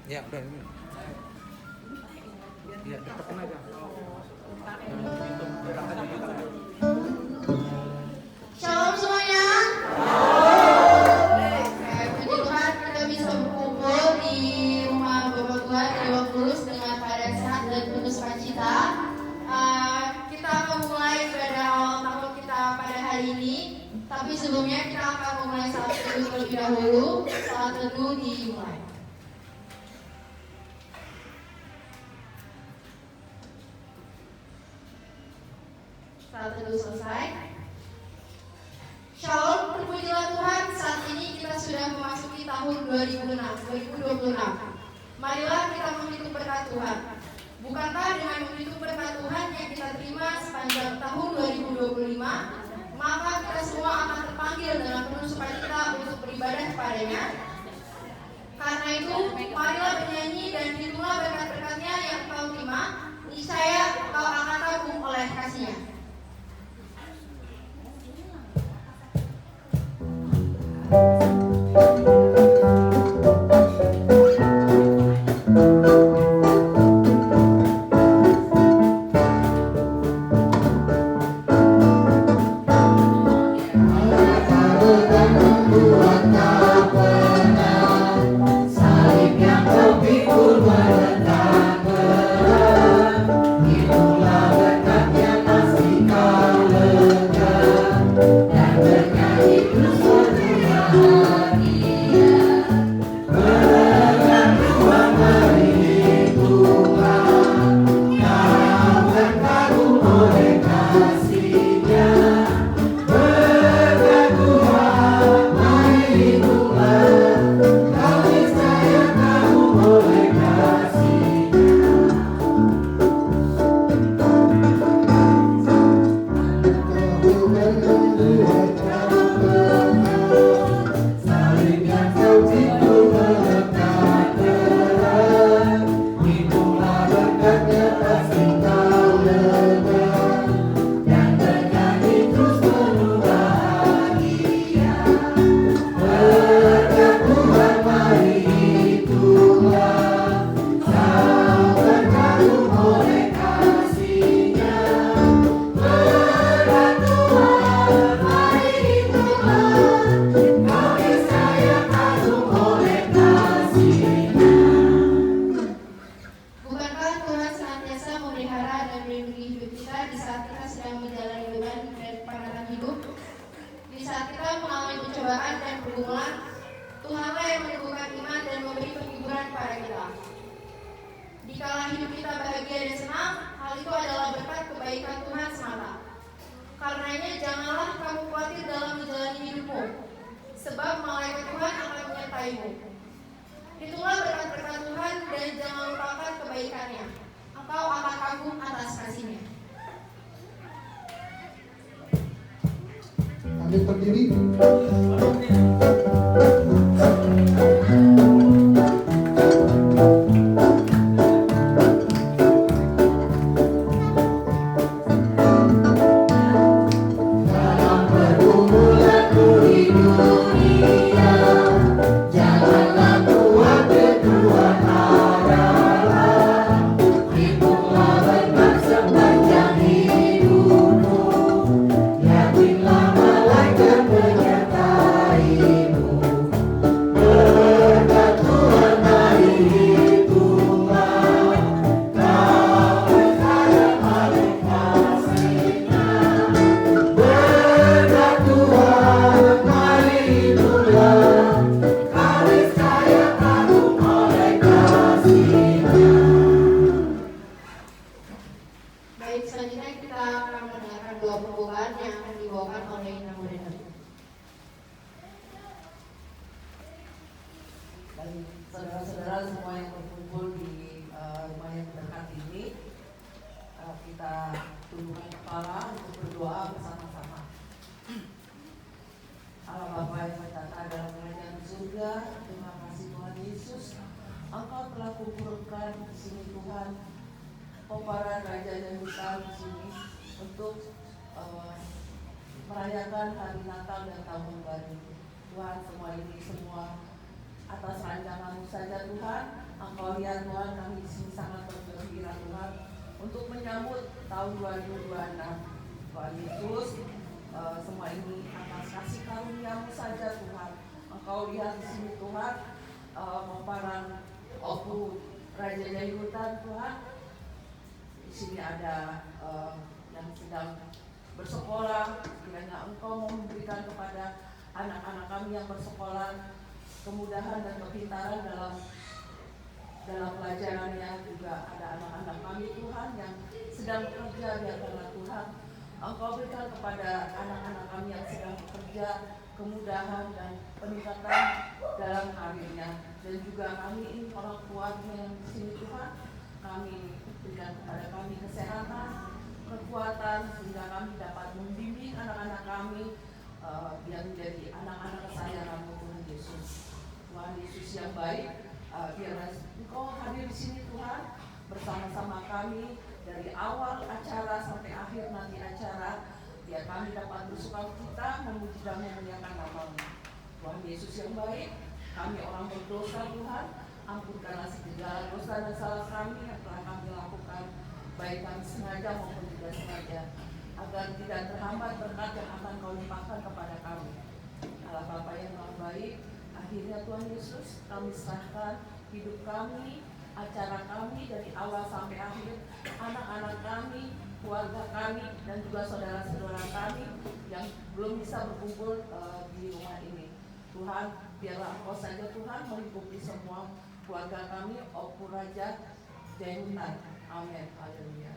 Ya udah ini. Ya deketin aja. Shalom semuanya. Puji Tuhan kita bisa berkumpul di rumah Bapak Tuhan di waktu lulus dengan keadaan sehat dan penuh sukacita. Kita akan memulai ibadah awal tahun kita pada hari ini. Tapi sebelumnya kita akan memulai salat teduh terlebih dahulu. Salat teduh dimulai. Salat teduh selesai. Shalom, terpujilah Tuhan, saat ini kita sudah memasuki tahun 2026. Marilah kita menghitung berkat Tuhan. Bukankah dengan menghitung berkat Tuhan yang kita terima sepanjang tahun 2025, maka kita semua akan terpanggil dengan penuh sukacita untuk beribadah kepadanya. Karena itu, marilah bernyanyi dan hitunglah berkat-berkatnya yang kau terima, niscaya kau akan kagum oleh kasih-Nya. Merayakan hari Natal dan Tahun Baru. Tuhan, semua ini semua atas rancangan-Mu saja Tuhan. Engkau lihat Tuhan, kami di sini sangat bergembira Tuhan untuk menyambut tahun 2026. Tuhan Yesus, semua ini atas kasih karunia-Mu saja Tuhan. Engkau lihat di sini Tuhan, pamparan Opu Raja Jaya Hutan Tuhan. Di sini ada yang sedang bersekolah. Kiranya Engkau memberikan kepada anak-anak kami yang bersekolah kemudahan dan kepintaran dalam pelajarannya. Juga ada anak-anak kami Tuhan yang sedang bekerja di antara Tuhan. Engkau berikan kepada anak-anak kami yang sedang bekerja kemudahan dan peningkatan dalam karirnya. Dan juga kami ini orang tuanya yang di sini Tuhan, kami berikan kepada kami kesehatan, kekuatan sehingga kami dapat membimbing anak-anak kami yang menjadi anak-anak kesayangan Tuhan Yesus. Tuhan Yesus yang baik, biarlah Engkau hadir di sini Tuhan bersama-sama kami dari awal acara sampai akhir nanti acara, biar kami dapat bersukacita memuji dan memuliakan nama-Mu. Tuhan Yesus yang baik, kami orang berdosa Tuhan, ampunkanlah segala dosa dan salah kami yang telah kami lakukan, baik kami sengaja maupun tidak sengaja, agar tidak terhambat berkat yang akan Kau limpahkan kepada kami. Allah Bapa yang Maha Baik, akhirnya Tuhan Yesus, kami serahkan hidup kami, acara kami dari awal sampai akhir, anak-anak kami, keluarga kami, dan juga saudara-saudara kami yang belum bisa berkumpul di rumah ini. Tuhan, biarlah Engkau saja Tuhan melingkupi semua keluarga kami, Opu Raja Jaya Hutan. Amin. Haleluya.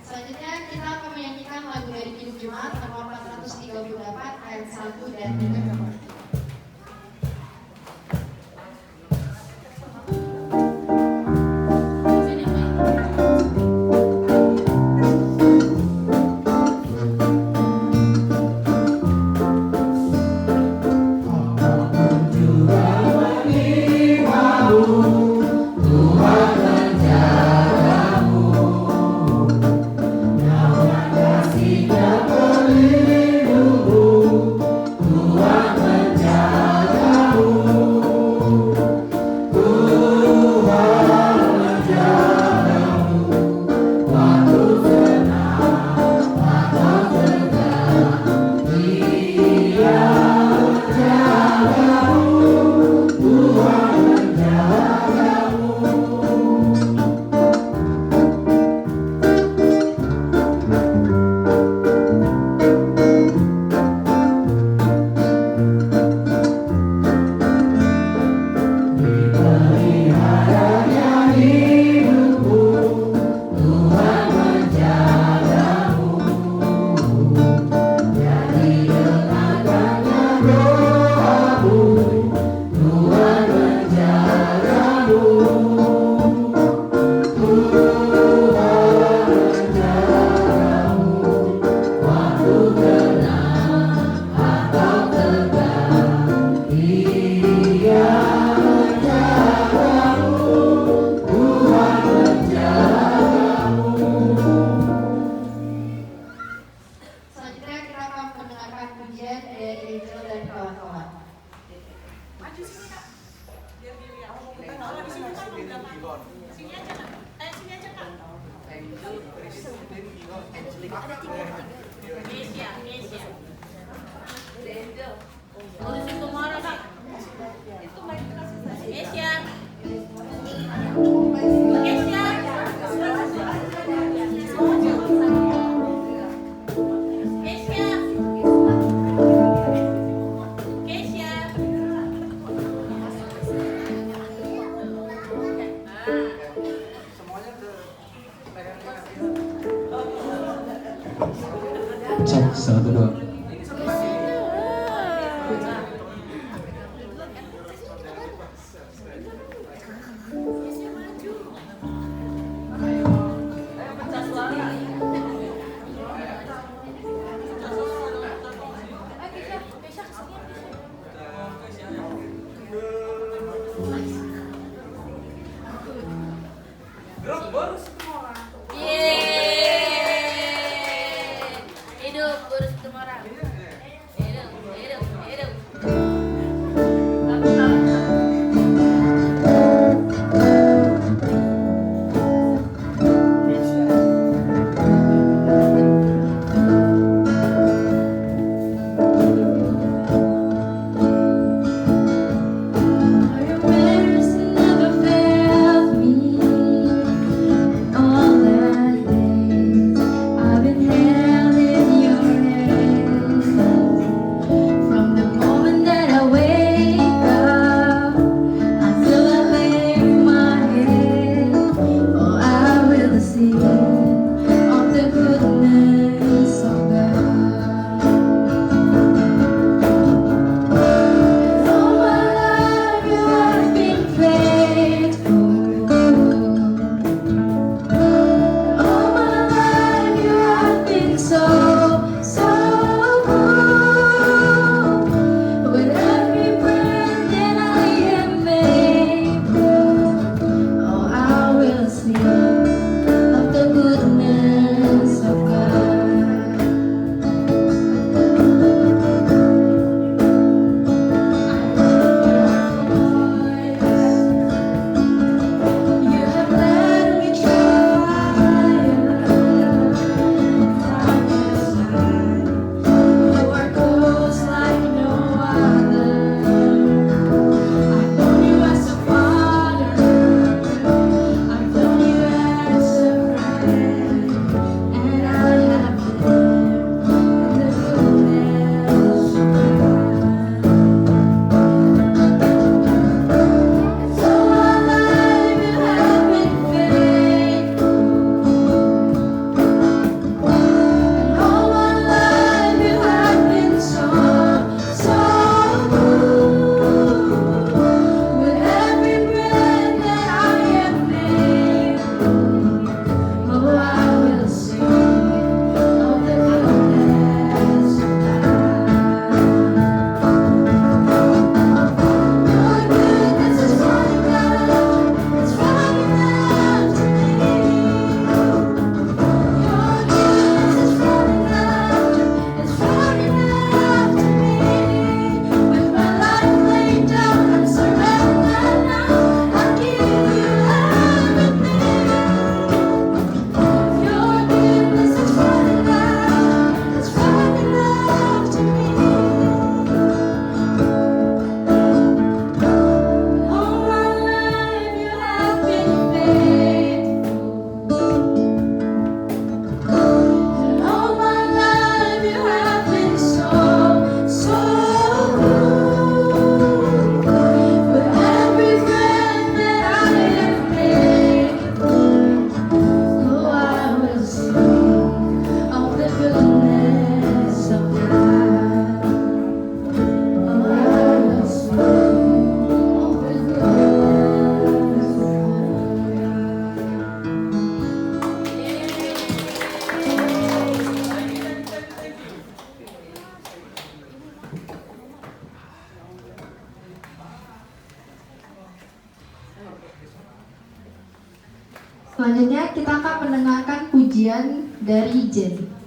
Selanjutnya kita akan menyanyikan lagu dari Kidung Jemaat nomor 438 ayat 1 dan 2. Cek 1, 2. Hidup bersama Selanjutnya kita akan mendengarkan pujian dari Jen.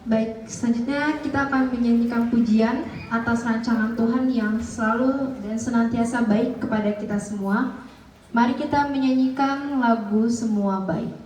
Baik, selanjutnya kita akan menyanyikan pujian atas rancangan Tuhan yang selalu dan senantiasa baik kepada kita semua. Mari kita menyanyikan lagu Semua Baik.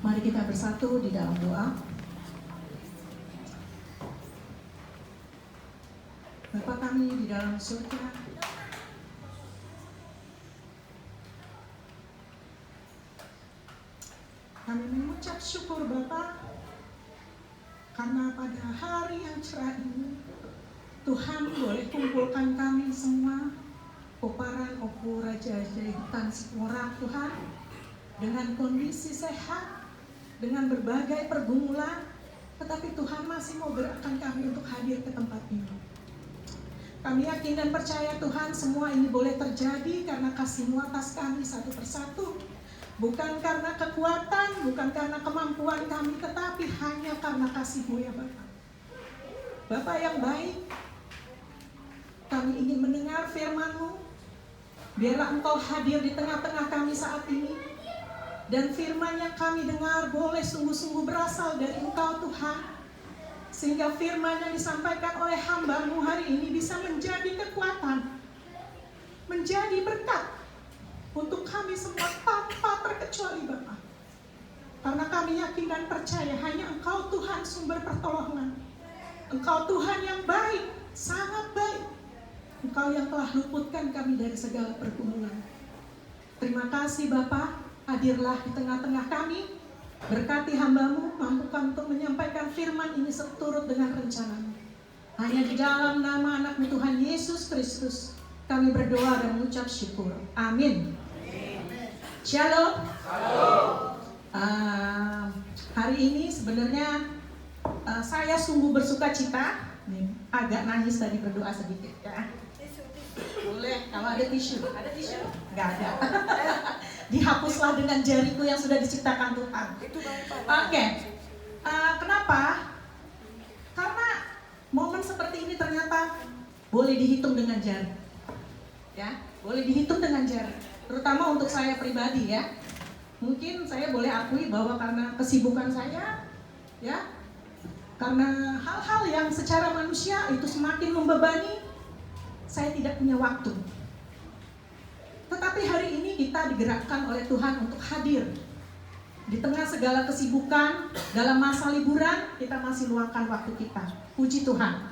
Mari kita bersatu di dalam doa. Bapa kami di dalam surga, kami mengucap syukur Bapa, karena pada hari yang cerah ini Tuhan boleh kumpulkan kami semua, Koparan Opu Raja Jahitan Sikoran Tuhan, dengan kondisi sehat, dengan berbagai pergumulan, tetapi Tuhan masih mau gerakkan kami untuk hadir ke tempat ini. Kami yakin dan percaya Tuhan, semua ini boleh terjadi karena kasih-Mu atas kami satu persatu. Bukan karena kekuatan, bukan karena kemampuan kami, tetapi hanya karena kasih-Mu ya Bapa. Bapa yang baik, kami ingin mendengar firman-Mu. Biarlah Engkau hadir di tengah-tengah kami saat ini. Dan firman yang kami dengar boleh sungguh-sungguh berasal dari Engkau Tuhan. Sehingga firman yang disampaikan oleh hamba-Mu hari ini bisa menjadi kekuatan, menjadi berkat untuk kami semua tanpa terkecuali Bapa. Karena kami yakin dan percaya hanya Engkau Tuhan sumber pertolongan. Engkau Tuhan yang baik, sangat baik. Engkau yang telah luputkan kami dari segala pergumulan. Terima kasih Bapa. Hadirlah di tengah-tengah kami, berkati hamba-Mu, mampukan untuk menyampaikan firman ini seturut dengan rencana-Mu. Hanya di dalam nama anak-Mu Tuhan Yesus Kristus, kami berdoa dan mengucap syukur. Amin. Shalom. Hari ini sebenarnya saya sungguh bersuka cita. Agak nangis tadi berdoa sedikit ya. Boleh, kalau ada tisu. Ada tisu? Nggak ada. Dihapuslah dengan jariku yang sudah diciptakan Tuhan. Oke. Kenapa? Karena momen seperti ini ternyata boleh dihitung dengan jari. Ya, boleh dihitung dengan jari. Terutama untuk saya pribadi ya. Mungkin saya boleh akui bahwa karena kesibukan saya, ya, karena hal-hal yang secara manusia itu semakin membebani, saya tidak punya waktu. Tetapi hari ini kita digerakkan oleh Tuhan untuk hadir. Di tengah segala kesibukan, dalam masa liburan, kita masih luangkan waktu kita. Puji Tuhan.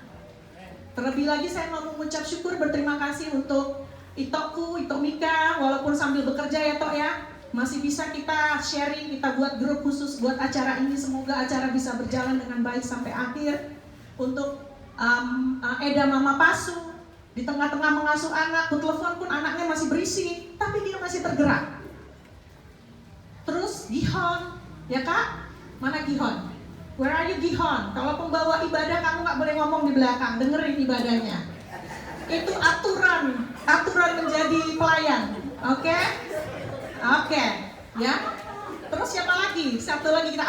Terlebih lagi saya mau mengucap syukur, berterima kasih untuk Itokku, Itok Mika, walaupun sambil bekerja ya Tok ya, masih bisa kita sharing, kita buat grup khusus buat acara ini. Semoga acara bisa berjalan dengan baik sampai akhir. Untuk Eda Mama Pasu, di tengah-tengah mengasuh anak, telepon pun anaknya masih berisik, tapi dia masih tergerak. Terus Gihon, ya Kak? Mana Gihon? Where are you Gihon? Kalau pembawa ibadah kamu nggak boleh ngomong di belakang, dengerin ibadahnya. Itu aturan menjadi pelayan, oke? Oke, ya. Terus siapa lagi? Satu lagi kita,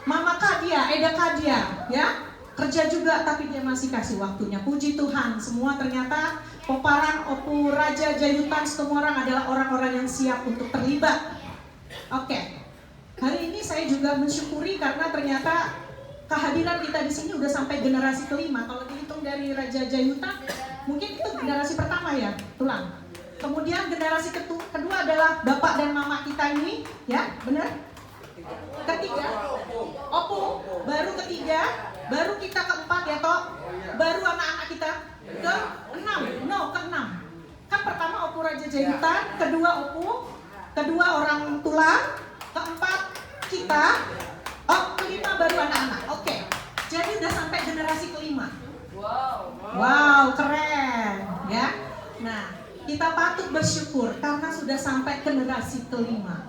Mama Kadia, Eda Kadia, ya. Kerja juga tapi dia masih kasih waktunya. Puji Tuhan, semua ternyata Koparan Opu Raja Jahitan semua orang adalah orang-orang yang siap untuk terlibat. Oke. Hari ini saya juga mensyukuri karena ternyata kehadiran kita di sini udah sampai generasi kelima. Kalau dihitung dari Raja Jahitan, mungkin itu generasi pertama ya, tulang. Kemudian generasi kedua adalah bapak dan mama kita ini, ya, benar? Ketiga, Opu, baru ketiga. Baru kita keempat ya Tok, baru anak-anak kita ke-6. Kan pertama Opu Raja Jahitan, kedua Opu, kedua orang tulang, keempat kita, kelima baru anak-anak. Oke. Jadi udah sampai generasi kelima. Wow, keren ya. Nah, kita patut bersyukur karena sudah sampai generasi kelima.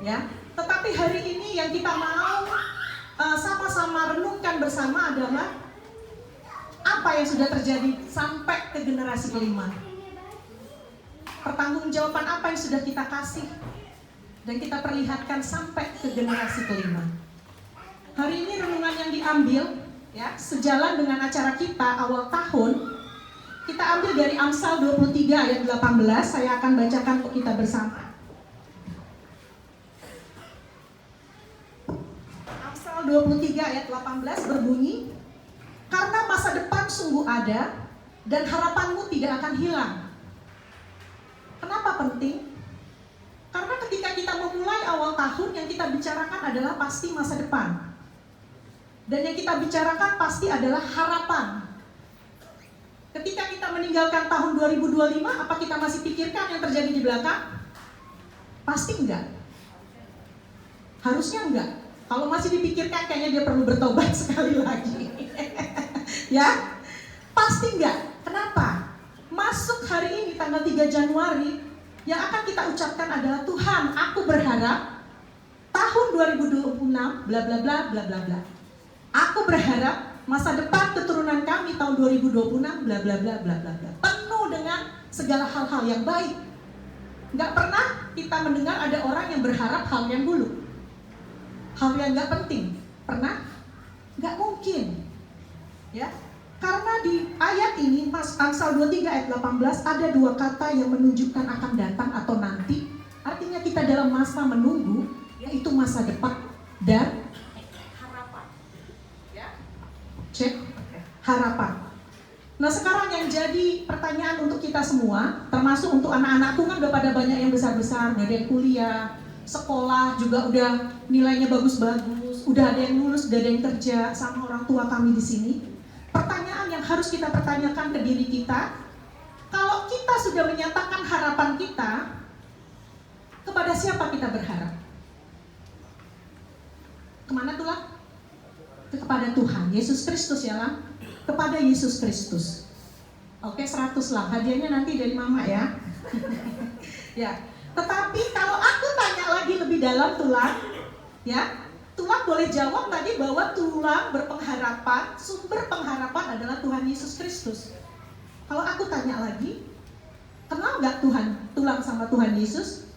Ya. Tetapi hari ini yang kita mau sama-sama renungkan bersama adalah apa yang sudah terjadi sampai ke generasi kelima. Pertanggungjawaban apa yang sudah kita kasih dan kita perlihatkan sampai ke generasi kelima. Hari ini renungan yang diambil ya sejalan dengan acara kita awal tahun. Kita ambil dari Amsal 23 ayat 18. Saya akan bacakan untuk kita bersama. 23 ayat 18 berbunyi, karena masa depan sungguh ada dan harapanmu tidak akan hilang. Kenapa penting? Karena ketika kita memulai awal tahun yang kita bicarakan adalah pasti masa depan. Dan yang kita bicarakan pasti adalah harapan. Ketika kita meninggalkan tahun 2025, apa kita masih pikirkan yang terjadi di belakang? Pasti enggak. Harusnya enggak. Kalau masih dipikirkan kayaknya dia perlu bertobat sekali lagi. Ya, pasti enggak. Kenapa? Masuk hari ini tanggal 3 Januari, yang akan kita ucapkan adalah, Tuhan, aku berharap tahun 2026 bla bla bla bla bla bla. Aku berharap masa depan keturunan kami tahun 2026 bla bla bla bla bla bla. Penuh dengan segala hal-hal yang baik. Enggak pernah kita mendengar ada orang yang berharap hal yang buruk, hal yang enggak penting. Pernah? Enggak mungkin. Ya. Karena di ayat ini, Amsal 23 ayat 18, ada dua kata yang menunjukkan akan datang atau nanti. Artinya kita dalam masa menunggu, yaitu masa depan dan harapan. Ya. Cek, harapan. Nah, sekarang yang jadi pertanyaan untuk kita semua, termasuk untuk anak-anakku, kan udah pada banyak yang besar-besar, udah ada yang kuliah, sekolah juga udah nilainya bagus-bagus, udah ada yang lulus, udah ada yang kerja sama orang tua kami di sini. Pertanyaan yang harus kita pertanyakan ke diri kita, kalau kita sudah menyatakan harapan kita, kepada siapa kita berharap? Kemana tuh lah? Kepada Tuhan, Yesus Kristus ya lah. Kepada Yesus Kristus. Oke, 100 lah, hadiahnya nanti dari mama ya. Ya, tetapi kalau aku tanya lagi lebih dalam tulang, ya, tulang boleh jawab tadi bahwa tulang berpengharapan, sumber pengharapan adalah Tuhan Yesus Kristus. Kalau aku tanya lagi, kenal nggak tulang sama Tuhan Yesus?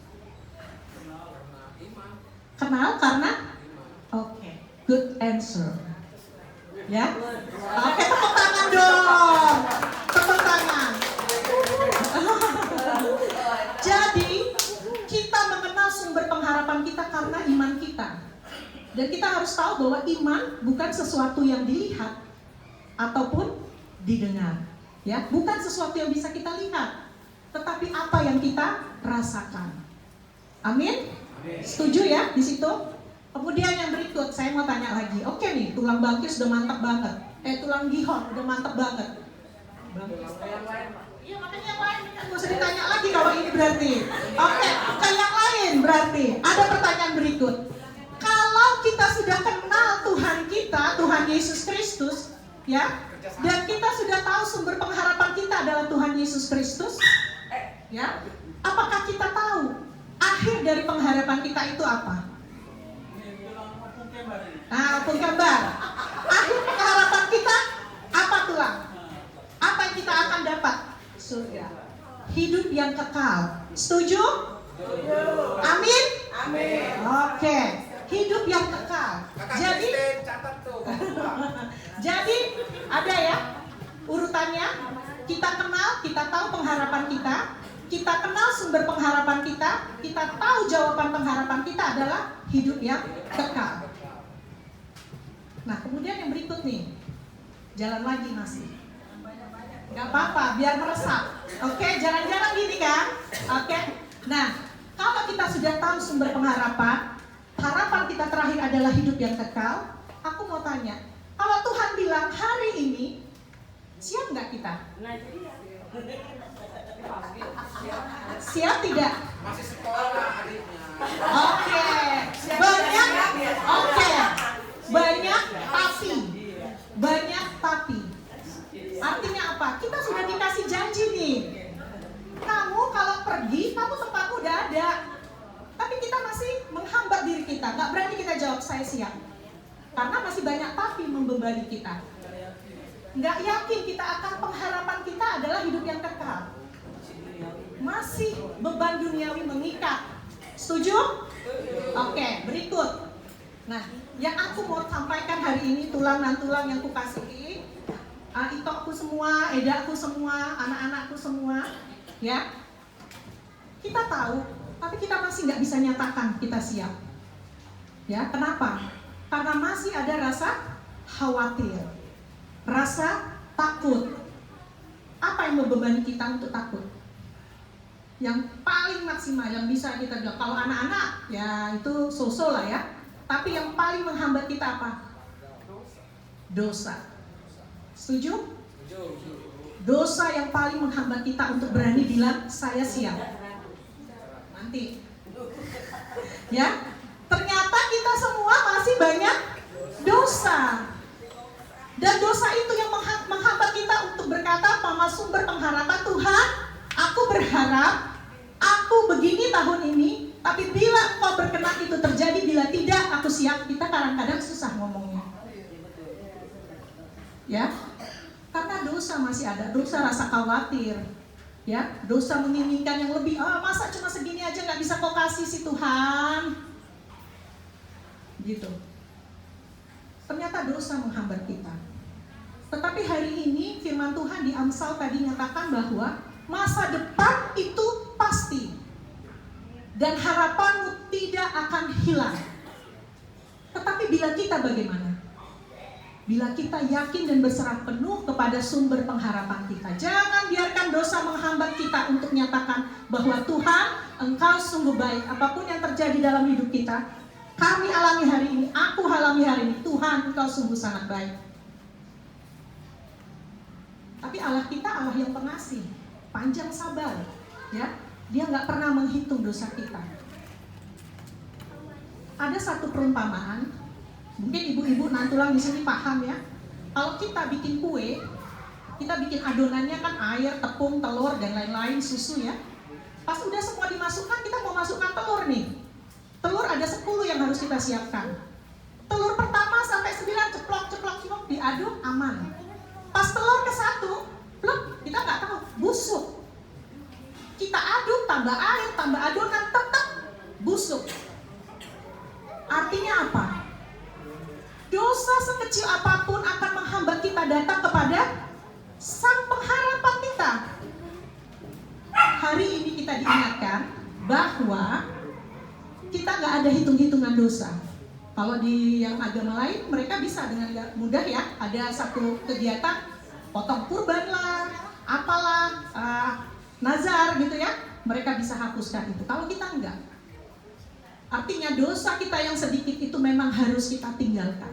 Kenal karena? Oke, good answer. Ya, oke, tepuk tangan dong, tepuk tangan. Jadi kita mengenal sumber pengharapan kita karena iman kita. Dan kita harus tahu bahwa iman bukan sesuatu yang dilihat ataupun didengar, ya, bukan sesuatu yang bisa kita lihat, tetapi apa yang kita rasakan. Amin? Setuju ya di situ? Kemudian yang berikut saya mau tanya lagi. Oke nih, tulang bangkit sudah mantap banget. Tulang gihon udah mantap banget. Iya, makanya yang lain kan gak usah ditanya lagi kalau ini berarti. Oke, ke yang lain berarti. Ada pertanyaan berikut. Kalau kita sudah kenal Tuhan kita, Tuhan Yesus Kristus, ya, dan kita sudah tahu sumber pengharapan kita adalah Tuhan Yesus Kristus, ya, apakah kita tahu akhir dari pengharapan kita itu apa? Nah, opung gambar. Akhir pengharapan kita apa tulang? Apa yang kita akan dapat? Surga. Hidup yang kekal. Setuju? Amin? Amin. Oke. Hidup yang kekal. Jadi jadi ada ya urutannya. Kita kenal, kita tahu pengharapan kita kenal sumber pengharapan kita tahu jawaban pengharapan kita adalah hidup yang kekal. Nah, kemudian yang berikut nih, jalan lagi masih. Gak apa-apa, biar meresap. Oke, jarang-jarang gini kan? Oke. Nah, kalau kita sudah tahu sumber pengharapan, harapan kita terakhir adalah hidup yang kekal. Aku mau tanya, kalau Tuhan bilang hari ini, siap nggak kita? Siap tidak? Masih sekolah adiknya. Oke. Banyak tapi. Artinya apa? Kita sudah dikasih janji nih. Kamu kalau pergi, kamu tempatmu udah ada. Tapi kita masih menghambat diri kita. Gak berani kita jawab saya siap. Karena masih banyak tapi membebani kita. Gak yakin kita akan pengharapan kita adalah hidup yang kekal. Masih beban duniawi mengikat. Setuju? Oke, berikut. Nah, yang aku mau sampaikan hari ini, tulang dan tulang yang kukasihi, itokku semua, edaku semua, anak-anakku semua, ya. Kita tahu, tapi kita masih nggak bisa nyatakan kita siap. Ya, kenapa? Karena masih ada rasa khawatir, rasa takut. Apa yang membebani kita untuk takut? Yang paling maksimal, yang bisa kita bilang, kalau anak-anak ya itu so-so lah ya. Tapi yang paling menghambat kita apa? Dosa. Setuju? Dosa yang paling menghambat kita untuk berani bilang saya siap. Nanti. Ya, ternyata kita semua masih banyak dosa. Dan dosa itu yang menghambat kita untuk berkata sama sumber pengharapan, Tuhan, aku berharap aku begini tahun ini, tapi bila Engkau berkenan itu terjadi, bila tidak aku siap. Kita kadang-kadang susah ngomongnya. Ya, karena dosa masih ada, dosa rasa khawatir, ya, dosa menginginkan yang lebih. Masa cuma segini aja nggak bisa Kau kasih sih Tuhan, gitu. Ternyata dosa menghambat kita. Tetapi hari ini firman Tuhan di Amsal tadi nyatakan bahwa masa depan itu pasti dan harapanmu tidak akan hilang. Tetapi bila kita bagaimana? Bila kita yakin dan berserah penuh kepada sumber pengharapan kita. Jangan biarkan dosa menghambat kita untuk nyatakan bahwa Tuhan, Engkau sungguh baik. Apapun yang terjadi dalam hidup kita, kami alami hari ini, aku alami hari ini, Tuhan, Engkau sungguh sangat baik. Tapi Allah kita Allah yang pengasih, panjang sabar, ya. Dia nggak pernah menghitung dosa kita. Ada satu perumpamaan, mungkin ibu-ibu nantulang di sini paham ya. Kalau kita bikin kue, kita bikin adonannya kan air, tepung, telur dan lain-lain, susu ya. Pas udah semua dimasukkan, kita mau masukkan telur nih. Telur ada 10 yang harus kita siapkan. Telur pertama sampai 9 ceplok diaduk aman. Pas telur ke-1, pluk, kita nggak tahu, busuk. Kita aduk, tambah air, tambah adonan, tetap busuk. Artinya apa? Dosa sekecil apapun akan menghambat kita datang kepada Sang Pengharapan kita. Hari ini kita diingatkan bahwa kita nggak ada hitung-hitungan dosa. Kalau di yang agama lain mereka bisa dengan mudah ya, ada satu kegiatan potong kurban lah, apalah, nazar gitu ya, mereka bisa hapuskan itu. Kalau kita enggak. Artinya dosa kita yang sedikit itu memang harus kita tinggalkan.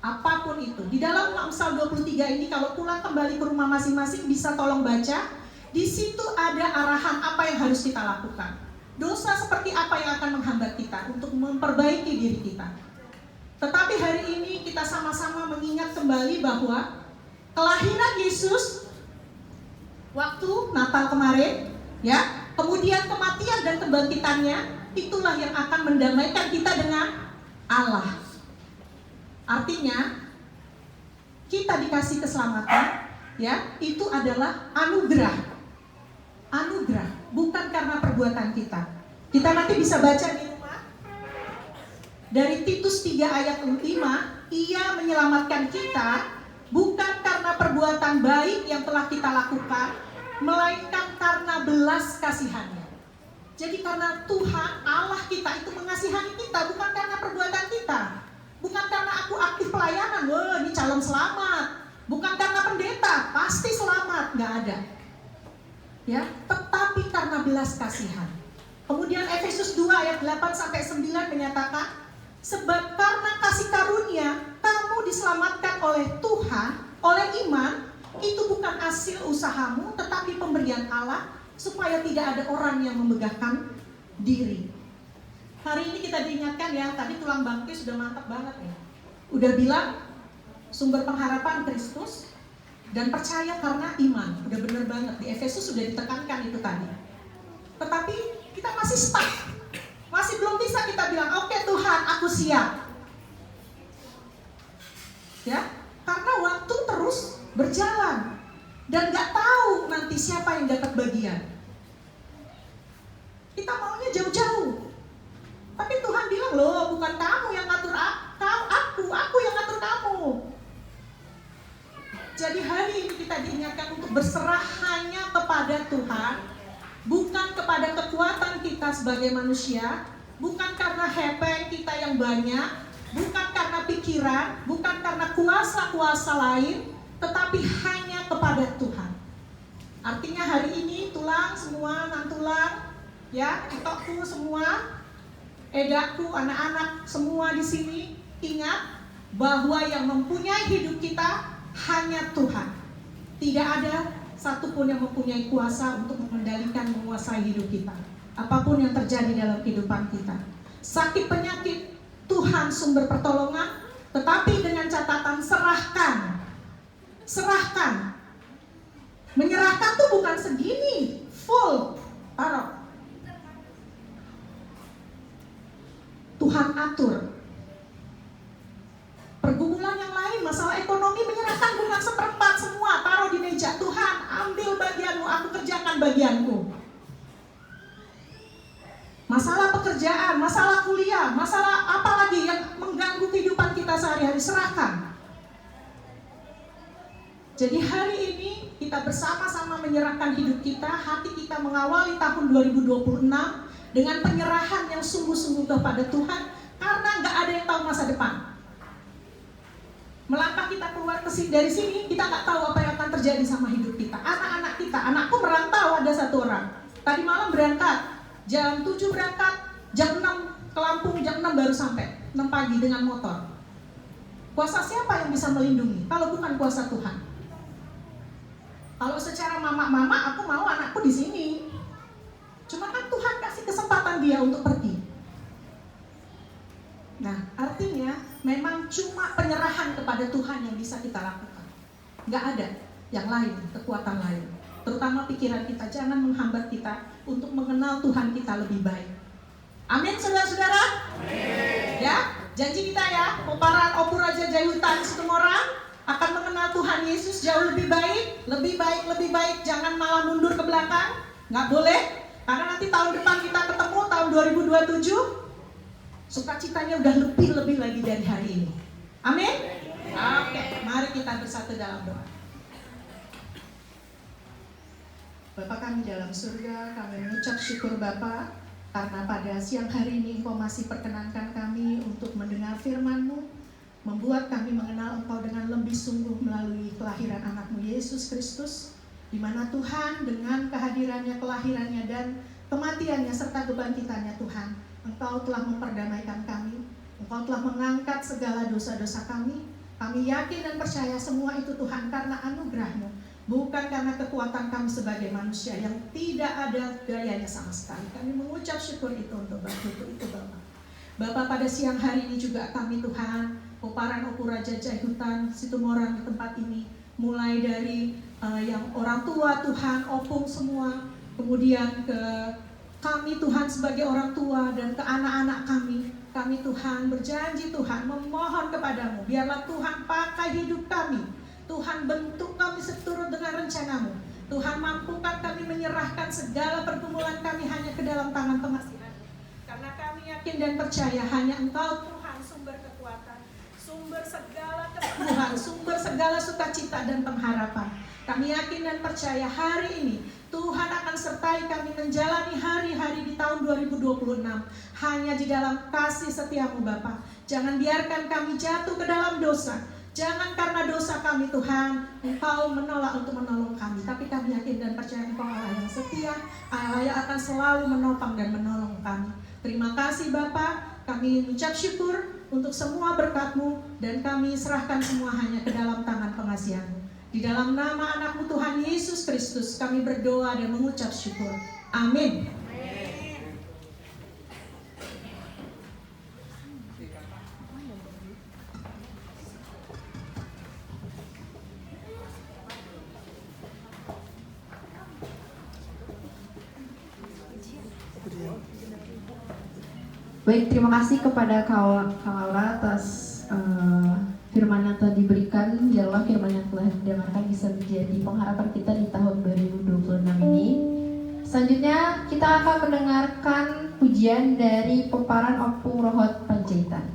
Apapun itu. Di dalam Amsal 23 ini kalau pulang kembali ke rumah masing-masing bisa tolong baca. Di situ ada arahan apa yang harus kita lakukan. Dosa seperti apa yang akan menghambat kita untuk memperbaiki diri kita. Tetapi hari ini kita sama-sama mengingat kembali bahwa kelahiran Yesus waktu Natal kemarin, ya, kemudian kematian dan kebangkitannya, itulah yang akan mendamaikan kita dengan Allah. Artinya kita dikasih keselamatan, ya, itu adalah anugerah. Anugerah, bukan karena perbuatan kita. Kita nanti bisa baca di rumah. Dari Titus 3 ayat 5, Ia menyelamatkan kita bukan karena perbuatan baik yang telah kita lakukan, melainkan karena belas kasihan-Nya. Jadi karena Tuhan Allah kita itu mengasihani kita, bukan karena perbuatan kita. Bukan karena aku aktif pelayanan, wah ini calon selamat. Bukan karena pendeta, pasti selamat, nggak ada. Ya, tetapi karena belas kasihan. Kemudian Efesus 2 ayat 8-9 menyatakan, sebab karena kasih karunia kamu diselamatkan oleh Tuhan, oleh iman, itu bukan hasil usahamu, tetapi pemberian Allah, supaya tidak ada orang yang memegahkan diri. Hari ini kita diingatkan ya, tadi tulang bangkai sudah mantap banget ya. Udah bilang sumber pengharapan Kristus dan percaya karena iman. Udah bener banget, di Efesus sudah ditekankan itu tadi. Tetapi kita masih stuck. Masih belum bisa kita bilang, oke Tuhan, aku siap. Ya, karena waktu terus berjalan dan gak tahu nanti siapa yang dapat bagian. Kita maunya jauh-jauh. Tapi Tuhan bilang, loh bukan kamu yang ngatur aku yang ngatur kamu. Jadi hari ini kita diingatkan untuk berserah hanya kepada Tuhan, bukan kepada kekuatan kita sebagai manusia, bukan karena hepeng kita yang banyak, bukan karena pikiran, bukan karena kuasa-kuasa lain, tetapi hanya kepada Tuhan. Artinya hari ini tulang semua, nantulang, ya, itokku semua, edaku, anak-anak semua di sini ingat bahwa yang mempunyai hidup kita hanya Tuhan. Tidak ada satupun yang mempunyai kuasa untuk mengendalikan, menguasai hidup kita. Apapun yang terjadi dalam kehidupan kita, sakit penyakit, Tuhan sumber pertolongan, tetapi dengan catatan serahkan. Menyerahkan tuh bukan segini, full, taruh. Tuhan atur. Pergumulan yang lain, masalah ekonomi, menyerahkan bukan seperempat, semua taruh di meja. Tuhan, ambil bagianmu, aku kerjakan bagianku. Masalah pekerjaan, masalah kuliah, masalah apa lagi yang mengganggu kehidupan kita sehari-hari, serahkan. Jadi hari ini kita bersama-sama menyerahkan hidup kita, hati kita mengawali tahun 2026 dengan penyerahan yang sungguh-sungguh kepada Tuhan, karena nggak ada yang tahu masa depan. Melangkah kita keluar dari sini, kita nggak tahu apa yang akan terjadi sama hidup kita. Anak-anak kita, anakku merantau ada satu orang. Tadi malam berangkat, jam 7 berangkat, jam 6 ke Lampung, jam 6 baru sampai, 6 pagi dengan motor. Kuasa siapa yang bisa melindungi kalau bukan kuasa Tuhan? Kalau secara mama, aku mau anakku di sini. Cuma kan Tuhan kasih kesempatan dia untuk pergi. Nah, artinya memang cuma penyerahan kepada Tuhan yang bisa kita lakukan. Nggak ada yang lain, kekuatan lain. Terutama pikiran kita, jangan menghambat kita untuk mengenal Tuhan kita lebih baik. Amin, saudara-saudara? Amin. Ya, janji kita ya, Koparan Opu Raja Jayutan Situmorang akan mengenal Tuhan Yesus jauh lebih baik. Jangan malah mundur ke belakang. Nggak boleh, karena nanti tahun depan kita ketemu, tahun 2027. Sukacitanya udah lebih lagi dari hari ini. Amin? Oke, mari kita bersatu dalam doa. Bapa kami dalam surga, kami mengucap syukur Bapa, karena pada siang hari ini Engkau masih perkenankan kami untuk mendengar firman-Mu, membuat kami mengenal Engkau dengan lebih sungguh melalui kelahiran anak-Mu Yesus Kristus, di mana Tuhan dengan kehadirannya, kelahirannya, dan kematiannya serta kebangkitannya Tuhan, Engkau telah memperdamaikan kami, Engkau telah mengangkat segala dosa-dosa kami. Kami yakin dan percaya semua itu Tuhan karena anugerah-Mu, bukan karena kekuatan kami sebagai manusia yang tidak ada dayanya sama sekali. Kami mengucap syukur itu untuk itu Bapak. Bapak, pada siang hari ini juga kami Tuhan, Koparan Opu Raja Jayutan Situmorang di tempat ini, mulai dari yang orang tua Tuhan, opung semua, kemudian ke kami Tuhan sebagai orang tua dan ke anak-anak kami Tuhan berjanji Tuhan memohon kepadamu, biarlah Tuhan pakai hidup kami, Tuhan bentuk kami seturut dengan rencana-Mu. Tuhan mampukan kami menyerahkan segala pergumulan kami hanya ke dalam tangan pengasihan, karena kami yakin dan percaya hanya Engkau Tuhan sumber kekuatan, sumber segala kesembuhan, sumber segala sukacita dan pengharapan. Kami yakin dan percaya hari ini Tuhan akan sertai kami menjalani hari-hari di tahun 2026 hanya di dalam kasih setia-Mu Bapa. Jangan biarkan kami jatuh ke dalam dosa. Jangan karena dosa kami Tuhan Engkau menolak untuk menolong kami, tapi kami yakin dan percaya Engkau Allah yang setia, Allah yang akan selalu menopang dan menolong kami. Terima kasih Bapa, kami mengucap syukur untuk semua berkat-Mu, dan kami serahkan semua hanya ke dalam tangan pengasihan-Mu. Di dalam nama anak-Mu Tuhan Yesus Kristus kami berdoa dan mengucap syukur. Amin. Baik, terima kasih kepada Kang Laura atas firman yang telah diberikan. Biarlah firman yang telah didengarkan bisa menjadi pengharapan kita di tahun 2026 ini. Selanjutnya kita akan mendengarkan pujian dari Peparan Opu Rohot Panjaitan.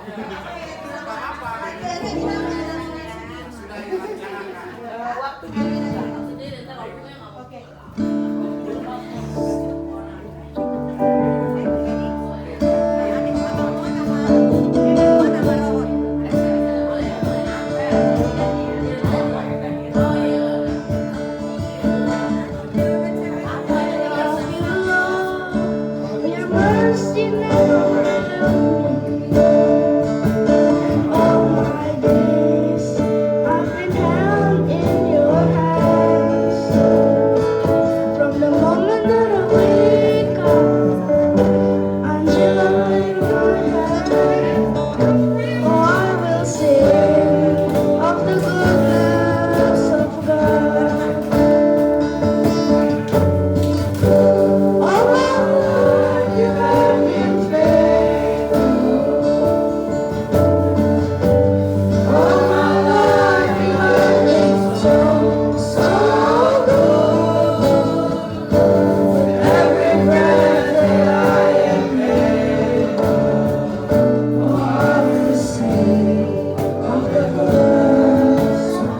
Sudah direncanakan. Waktunya oke. Your mercy never failed me. All my days I've been held in your hands. From the moment that I wake up until I lay my head, oh, I will sing of the goodness of God. All my life you have been faithful. All my life you have been so, so good. With every breath that I am able, oh, I will sing of the goodness of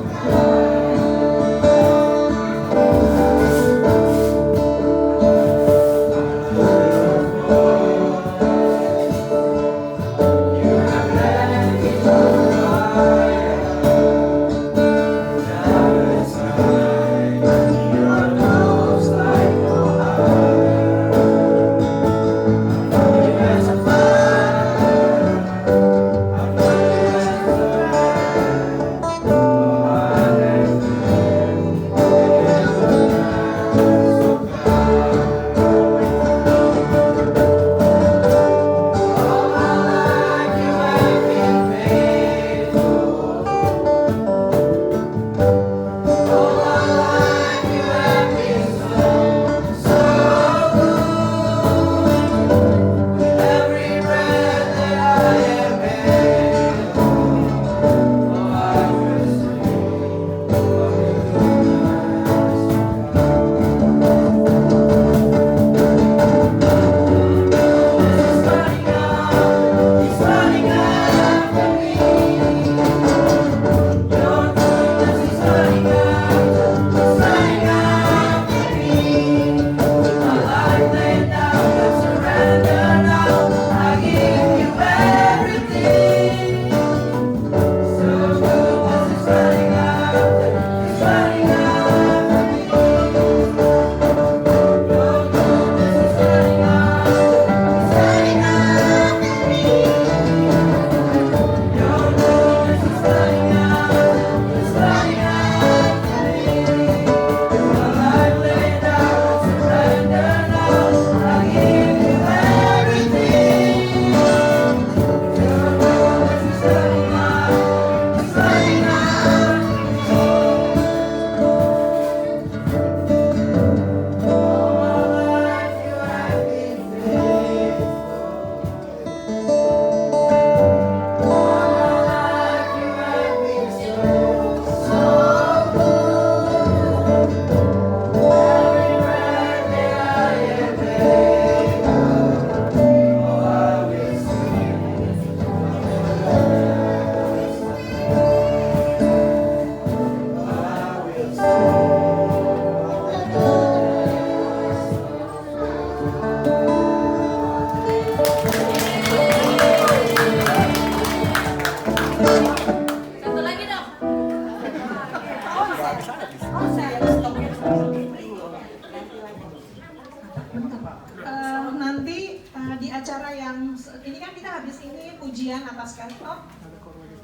di acara yang ini kan kita habis ini pujian atas kasih,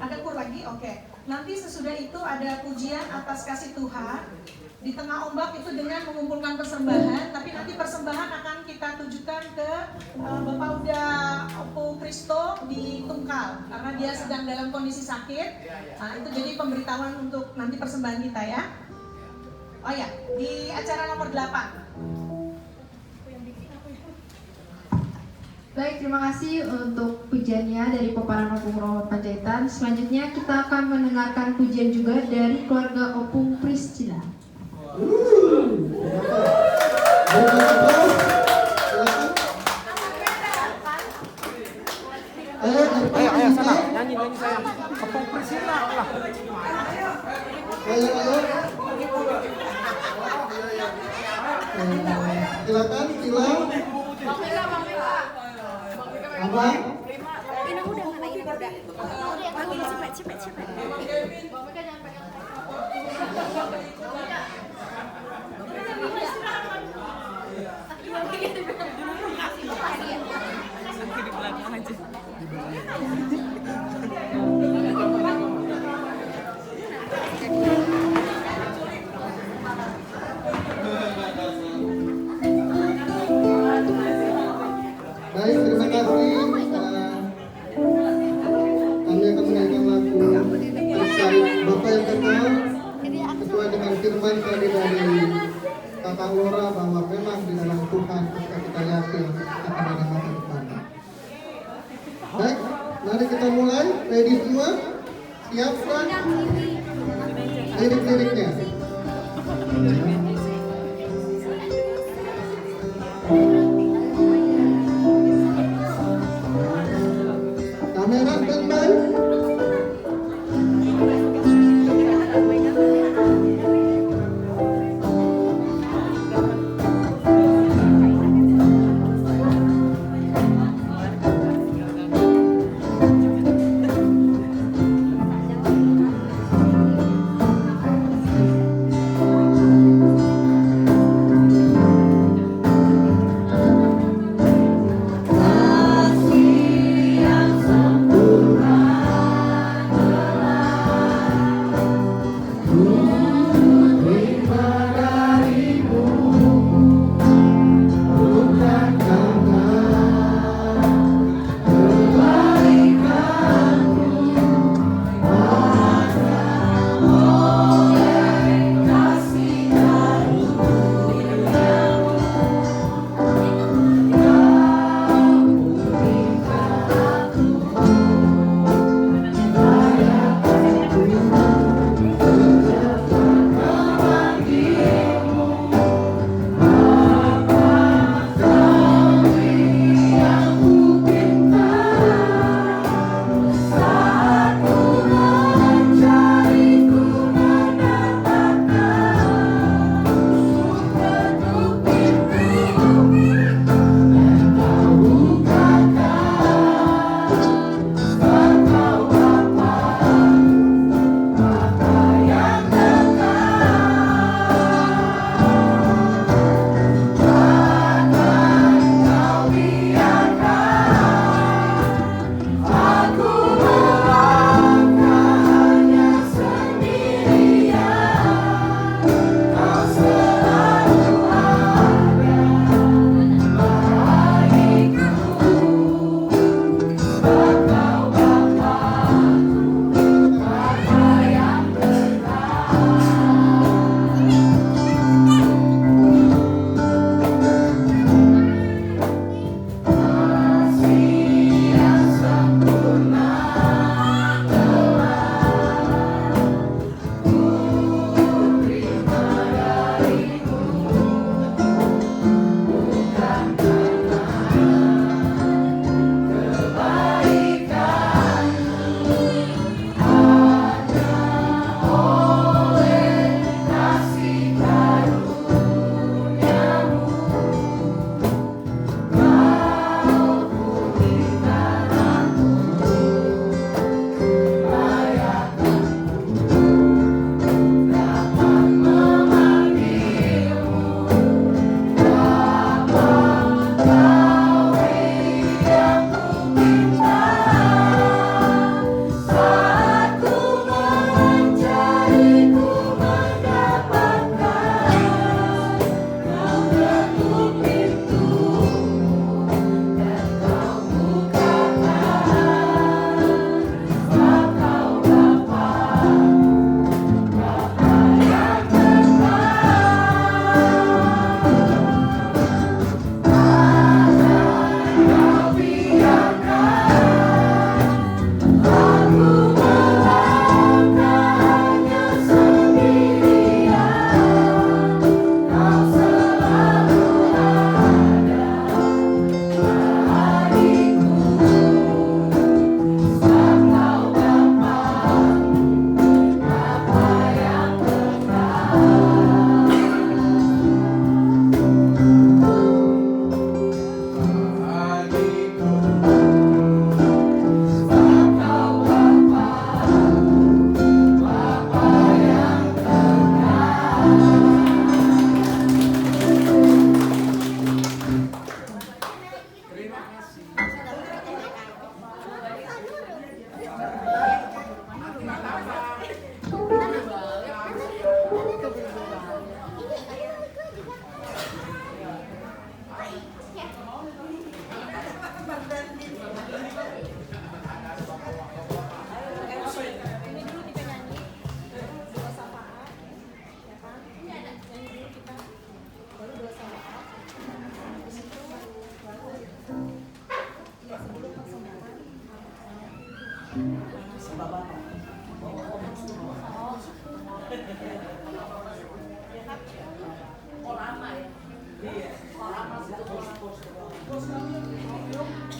ada kur lagi, oke. Nanti sesudah itu ada pujian atas kasih Tuhan di tengah ombak itu dengan mengumpulkan persembahan, tapi nanti persembahan akan kita tujukan ke Bapak Uda Opo Kristo di Tungkal karena dia sedang dalam kondisi sakit. Nah, itu jadi pemberitahuan untuk nanti persembahan kita ya. Oh ya, di acara nomor 8. Baik, terima kasih untuk pujiannya dari Peparan Opung Rawat Panjaitan. Selanjutnya kita akan mendengarkan pujian juga dari keluarga Opung Priscilla. Ayo saya sana, nyanyi saya. Kepung Priscilla lah. Ayo. Silakan, silang. Apa? Ini udah mana ini udah. Cepet. Baik, terima kasih. Kami akan menyanyikan lagu terkait Bapak yang kenal sesuai dengan firman tadi dari Kakak Lora bahwa memang di dalam Tuhan kita yakin akan ada masa depan. Baik, mari kita mulai. Ready semua? Siap, Pak? Lirik-liriknya. Kamera standby. Kasih yang sempurna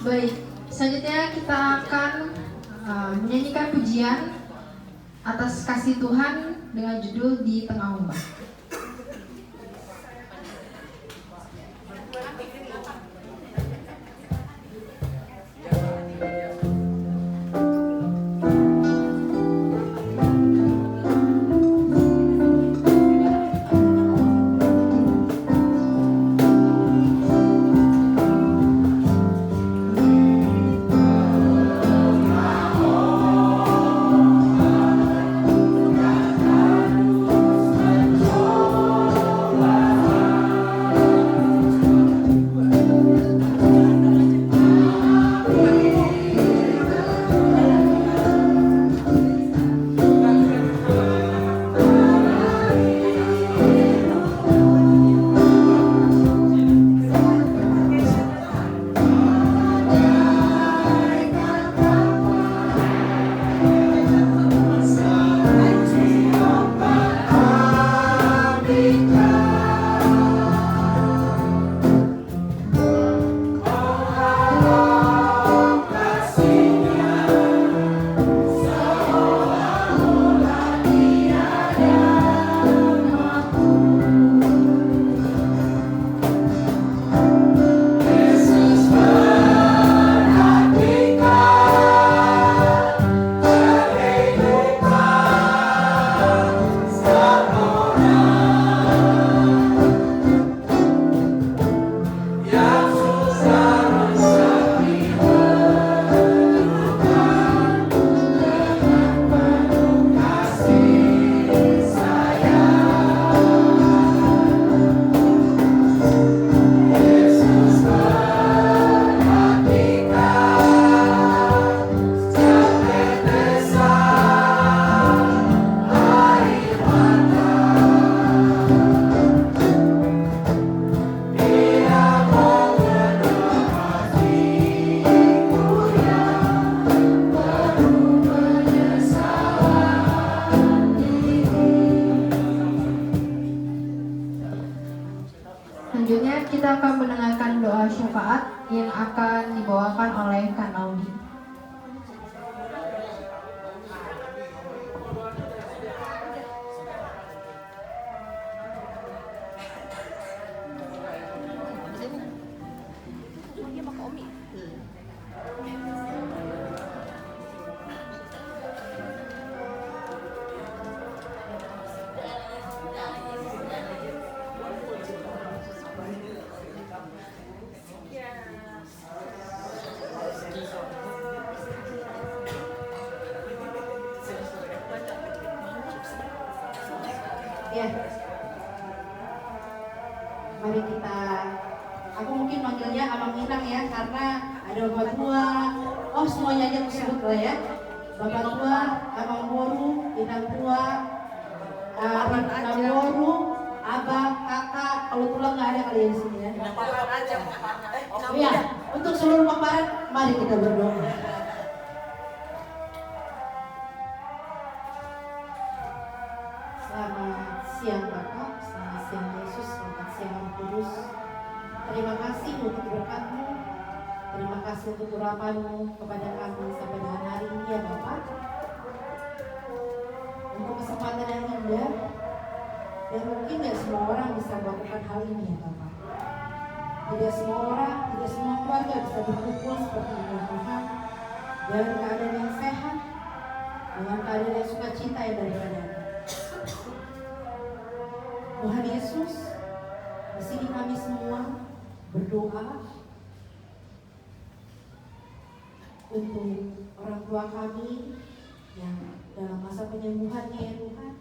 Baik, selanjutnya kita akan menyanyikan pujian atas kasih Tuhan dengan judul Di Tengah Ombak. Selanjutnya kita akan mendengarkan doa syafaat yang akan dibawakan oleh Kak Naudi. Ya, mari kita, aku mungkin manggilnya Abang Inang ya, karena ada Bapak Tua, oh semuanya aja aku sebut lah ya. Bapak Tua, Abang Boru, Inang Tua, Inang Boru, Abang, Kakak, kalau tulang nggak ada kali di sini ya. Iya, untuk seluruh paparan, mari kita berdoa. Selamat siang Bapak, selamat siang Yesus, selamat siang Roh Kudus. Terima kasih untuk berkat-Mu, terima kasih untuk urapan-Mu kepada kami sampai dengan hari ini ya Bapak. Untuk kesempatan yang indah, dan mungkin tidak semua orang bisa melakukan hal ini ya Bapak. Tidak semua orang, tidak semua keluarga bisa berkumpul seperti ini ya Tuhan, dengan keadaan yang sehat, dengan keadaan yang sukacita yang daripada Tuhan Yesus. Di sini kami semua berdoa untuk orang tua kami yang dalam masa penyembuhannya ya Tuhan.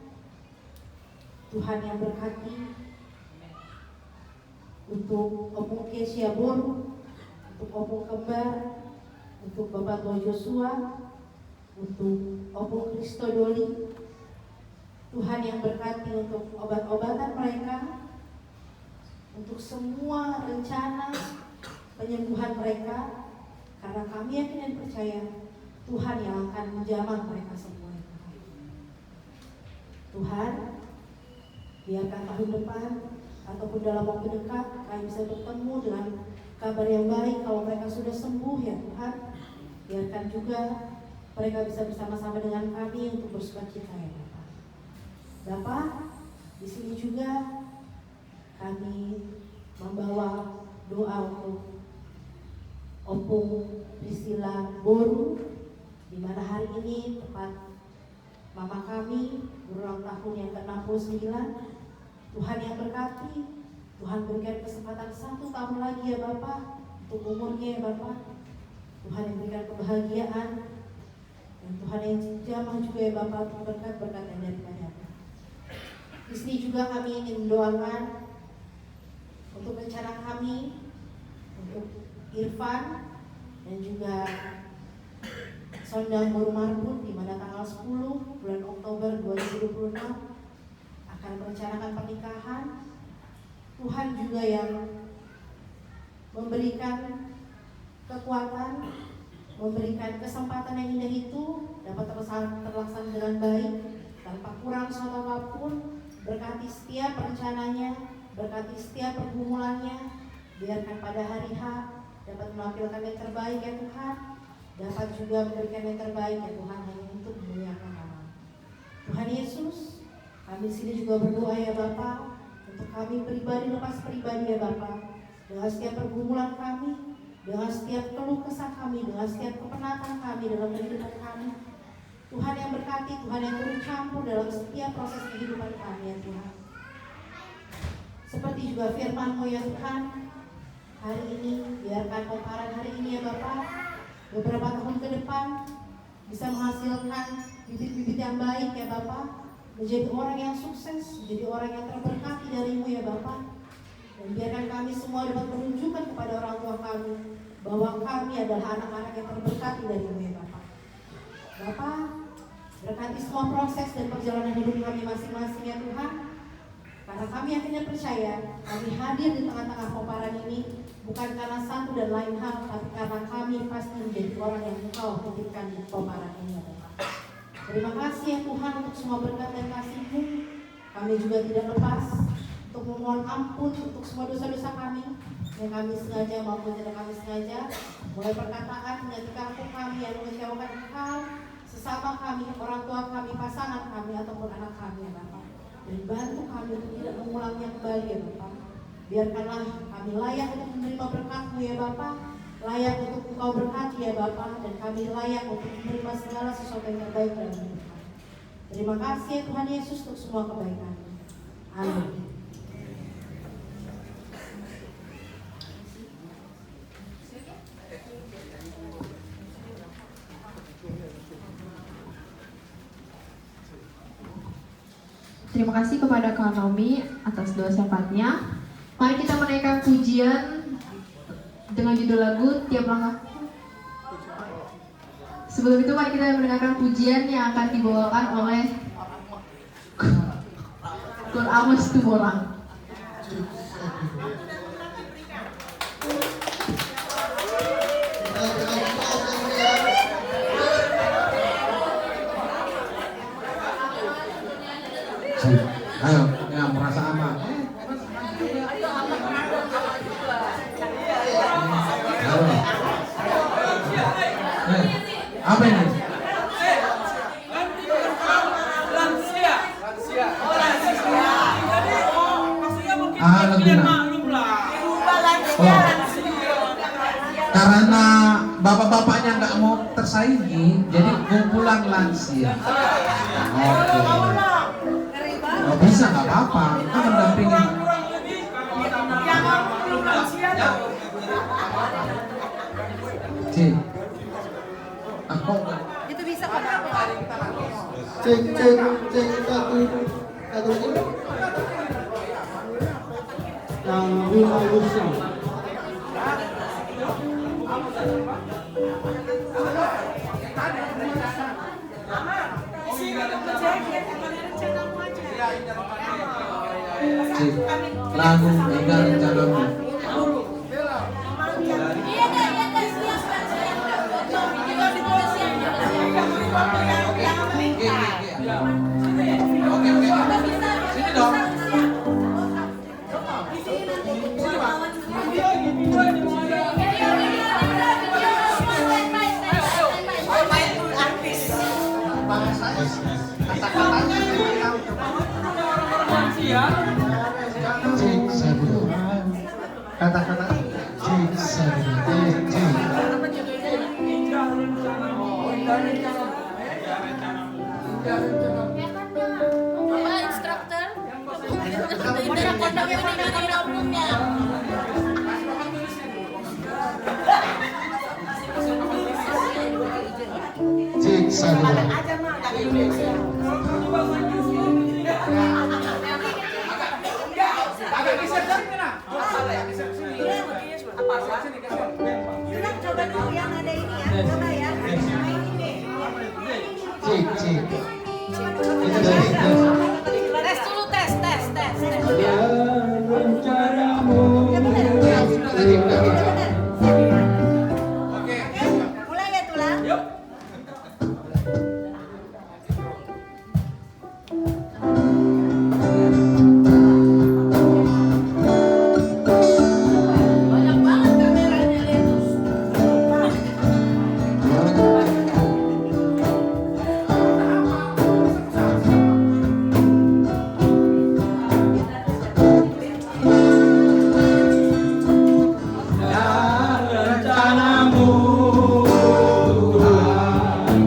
Tuhan yang berkati untuk Opung Kesia Boru, untuk Opung Kembar, untuk Bapak Tua Joshua, untuk Opung Kristo Doli. Tuhan yang berkati untuk obat-obatan mereka, untuk semua rencana penyembuhan mereka, karena kami yakin dan percaya Tuhan yang akan menjamah mereka semua. Tuhan, biarkan tahun depan ataupun dalam waktu dekat kami bisa bertemu dengan kabar yang baik kalau mereka sudah sembuh ya Tuhan. Biarkan juga mereka bisa bersama-sama dengan kami untuk bersukacita ya Bapak. Bapak, di sini juga kami membawa doa untuk Opung Priscilla Boru, di mana hari ini tepat mama kami berulang tahun yang ke-69. Tuhan yang berkati, Tuhan berikan kesempatan 1 tahun lagi ya Bapak untuk umurnya ya Bapak. Tuhan yang berikan kebahagiaan dan Tuhan yang jamah juga ya Bapak untuk berkat-berkat yang daripada. Di sini juga kami ingin mendoakan untuk rencana kami untuk Irfan dan juga Sondang Boru Marbun, di mana tanggal 10 bulan Oktober 2026 akan merencanakan pernikahan. Tuhan juga yang memberikan kekuatan, memberikan kesempatan yang indah itu dapat terlaksana dengan baik tanpa kurang suatu apapun. Berkati setiap rencananya, berkati setiap pergumulannya. Biarkan pada hari H dapat menampilkan yang terbaik ya Tuhan, dapat juga memberikan yang terbaik ya Tuhan, hanya untuk memuliakan nama Tuhan Yesus. Kami sini juga berdoa ya Bapak untuk kami pribadi lepas pribadi ya Bapak, dengan setiap pergumulan kami, dengan setiap keluh kesah kami, dengan setiap kepenatan kami dalam kehidupan kami. Tuhan yang berkati, Tuhan yang turut campur dalam setiap proses kehidupan kami ya Tuhan. Seperti juga firman-Mu ya Tuhan, hari ini biarkan komparan hari ini ya Bapak beberapa tahun ke depan bisa menghasilkan bibit-bibit yang baik ya Bapak, menjadi orang yang sukses, menjadi orang yang terberkati dari-Mu ya Bapak. Dan biarkan kami semua dapat menunjukkan kepada orang tua kami bahwa kami adalah anak-anak yang terberkati dari-Mu ya Bapak. Bapak, berkati semua proses dan perjalanan hidup kami masing-masing ya Tuhan. Karena kami akhirnya percaya, kami hadir di tengah-tengah komparan ini bukan karena satu dan lain hal, tapi karena kami pasti menjadi orang yang Engkau titipkan di komparan ini ya Tuhan. Terima kasih ya Tuhan untuk semua berkat dan kasih-Mu. Kami juga tidak lepas untuk memohon ampun untuk semua dosa-dosa kami yang kami sengaja maupun tidak kami sengaja, mulai perkataan hingga tingkah kami yang mengecewakan Engkau, sesama kami, orang tua kami, pasangan kami ataupun anak kami ya Bapak. Dan bantu kami untuk tidak mengulangnya kembali ya Bapak. Biarkanlah kami layak untuk menerima berkat-Mu ya Bapak, layak untuk Engkau berkati ya Bapak, dan kami layak untuk menerima segala sesuatu yang terbaik dalam hidup kami. Terima kasih ya Tuhan Yesus untuk semua kebaikan. Amin. Terima kasih kepada Kak Naomi atas doa syafaatnya. Mari kita menaikkan pujian dengan judul lagu Tiap Langkah. Sebelum itu mari kita mendengarkan pujian yang akan dibawakan oleh Kur Amos Tumorang. Ayo, yang merasa aman. Apa ini? Karena bapak-bapaknya nggak mau tersaingi, jadi kumpulan lansia. Oke. Oh, bisa nggak apa-apa, kita mendampingi. Cik, aku Itu bisa apa? Cek satu ini. Yang Bima Yusuf. Cik, lagu Mega Rencanamu. Oke. Sini dong. Kata-kata cek Instruktur. Udah kondangnya udah umumnya. cek sadar. Agak geser sini nah. Salah ya, geser sini. Apa sini geser. Coba dulu yang ada ini ya, coba ya. Cek. Tes dulu, tes. Oke. Mulai ya Tulang. Yuk. Banyak banget kameranya Lenus. Rencanamu Tuhan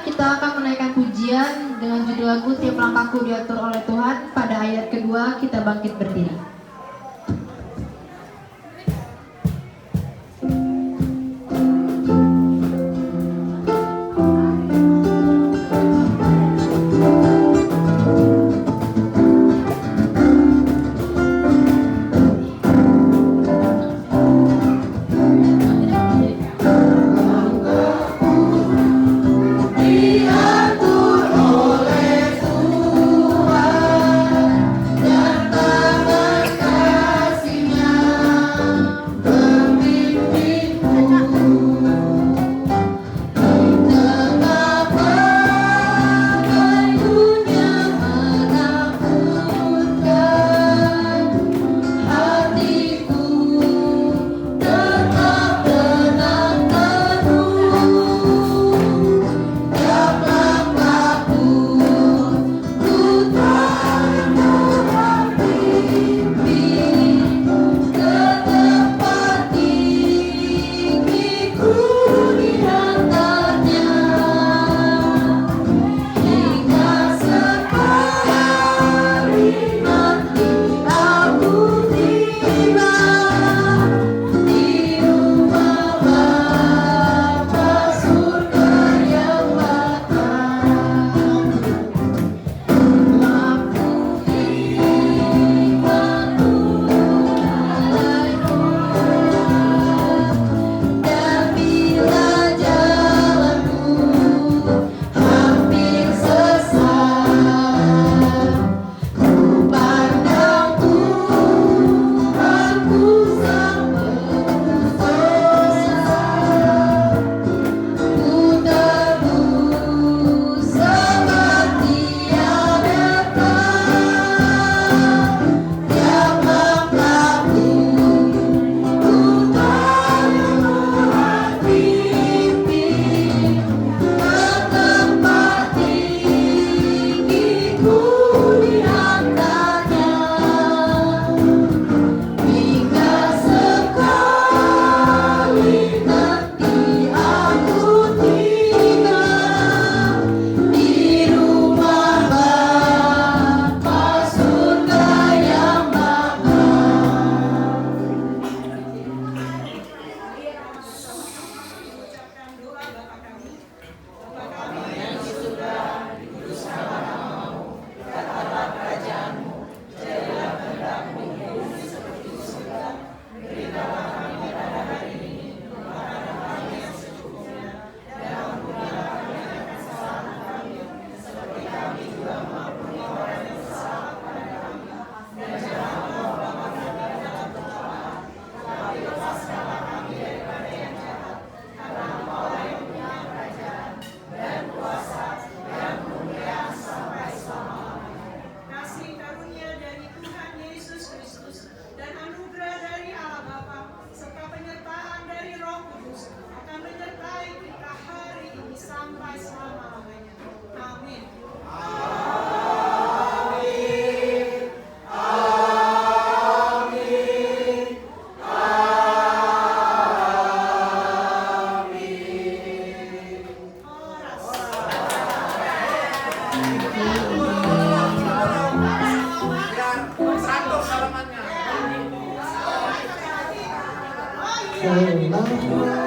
kita akan menaikkan pujian dengan judul lagu Tiap Langkahku Diatur Oleh Tuhan. Pada ayat kedua kita bangkit berdiri. Selamat